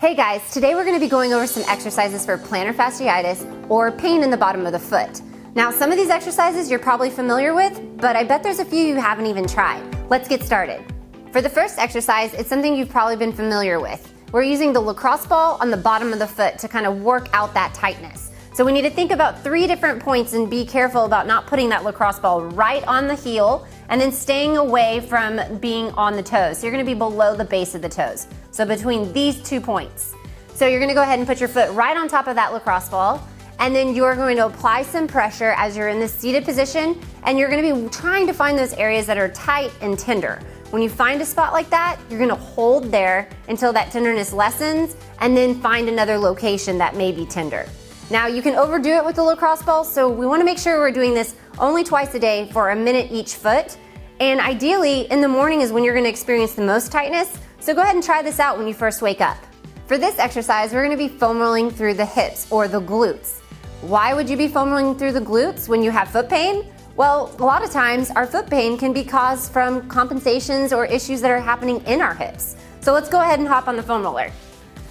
Hey guys, today we're going to be going over some exercises for plantar fasciitis or pain in the bottom of the foot. Now some of these exercises you're probably familiar with, but I bet there's a few you haven't even tried. Let's get started. For the first exercise, it's something you've probably been familiar with. We're using the lacrosse ball on the bottom of the foot to kind of work out that tightness. So we need to think about 3 different points and be careful about not putting that lacrosse ball right on the heel and then staying away from being on the toes. So you're going to be below the base of the toes. So between these 2 points. So you're going to go ahead and put your foot right on top of that lacrosse ball, and then you're going to apply some pressure as you're in this seated position, and you're going to be trying to find those areas that are tight and tender. When you find a spot like that, you're going to hold there until that tenderness lessens, and then find another location that may be tender. Now you can overdo it with the lacrosse ball, so we want to make sure we're doing this only twice a day for a minute each foot. And ideally, in the morning is when you're going to experience the most tightness, so go ahead and try this out when you first wake up. For this exercise, we're going to be foam rolling through the hips or the glutes. Why would you be foam rolling through the glutes when you have foot pain? Well, a lot of times our foot pain can be caused from compensations or issues that are happening in our hips. So let's go ahead and hop on the foam roller.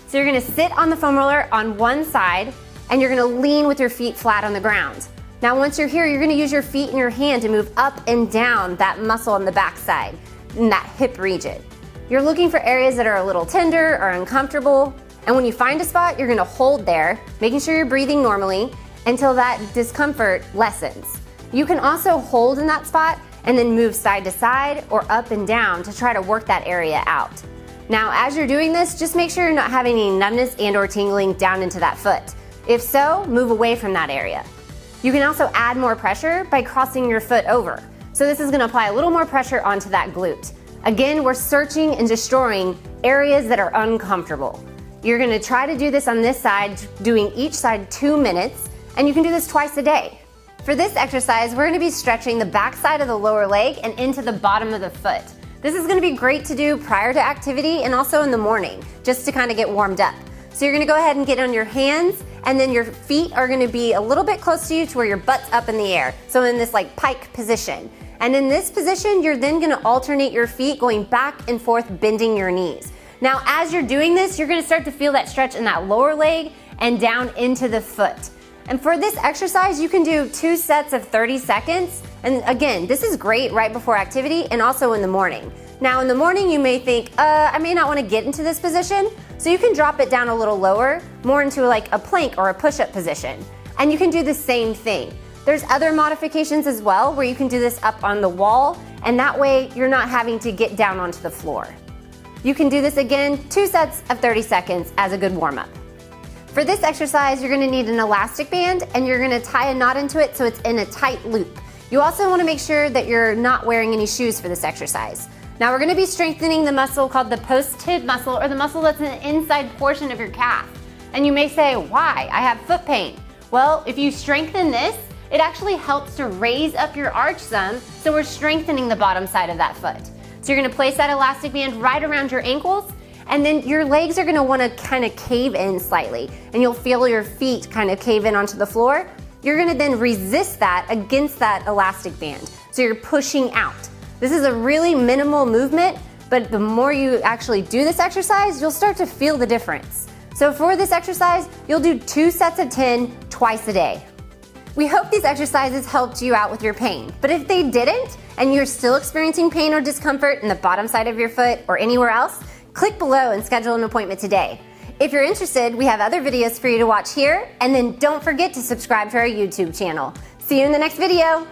So you're going to sit on the foam roller on one side, and you're going to lean with your feet flat on the ground. Now once you're here, you're going to use your feet and your hand to move up and down that muscle on the back side, in that hip region. You're looking for areas that are a little tender or uncomfortable, and when you find a spot, you're going to hold there, making sure you're breathing normally until that discomfort lessens. You can also hold in that spot and then move side to side or up and down to try to work that area out. Now as you're doing this, just make sure you're not having any numbness and or tingling down into that foot. If so, move away from that area. You can also add more pressure by crossing your foot over. So this is going to apply a little more pressure onto that glute. Again, we're searching and destroying areas that are uncomfortable. You're going to try to do this on this side, doing each side 2 minutes, and you can do this twice a day. For this exercise, we're going to be stretching the back side of the lower leg and into the bottom of the foot. This is going to be great to do prior to activity and also in the morning, just to kind of get warmed up. So you're going to go ahead and get on your hands, and then your feet are going to be a little bit close to you to where your butt's up in the air. So in this like pike position. And in this position, you're then going to alternate your feet going back and forth, bending your knees. Now as you're doing this, you're going to start to feel that stretch in that lower leg and down into the foot. And for this exercise, you can do 2 sets of 30 seconds. And again, this is great right before activity and also in the morning. Now in the morning, you may think, I may not want to get into this position. So you can drop it down a little lower, more into like a plank or a push-up position. And you can do the same thing. There's other modifications as well where you can do this up on the wall, and that way you're not having to get down onto the floor. You can do this again, 2 sets of 30 seconds as a good warm-up. For this exercise, you're going to need an elastic band, and you're going to tie a knot into it so it's in a tight loop. You also want to make sure that you're not wearing any shoes for this exercise. Now we're going to be strengthening the muscle called the PostTib muscle, or the muscle that's in the inside portion of your calf. And you may say, why? I have foot pain. Well, if you strengthen this, it actually helps to raise up your arch some, so we're strengthening the bottom side of that foot. So you're going to place that elastic band right around your ankles, and then your legs are going to want to kind of cave in slightly, and you'll feel your feet kind of cave in onto the floor. You're going to then resist that against that elastic band, so you're pushing out. This is a really minimal movement, but the more you actually do this exercise, you'll start to feel the difference. So for this exercise, you'll do 2 sets of 10 twice a day. We hope these exercises helped you out with your pain, but if they didn't, and you're still experiencing pain or discomfort in the bottom side of your foot or anywhere else, click below and schedule an appointment today. If you're interested, we have other videos for you to watch here, and then don't forget to subscribe to our YouTube channel. See you in the next video.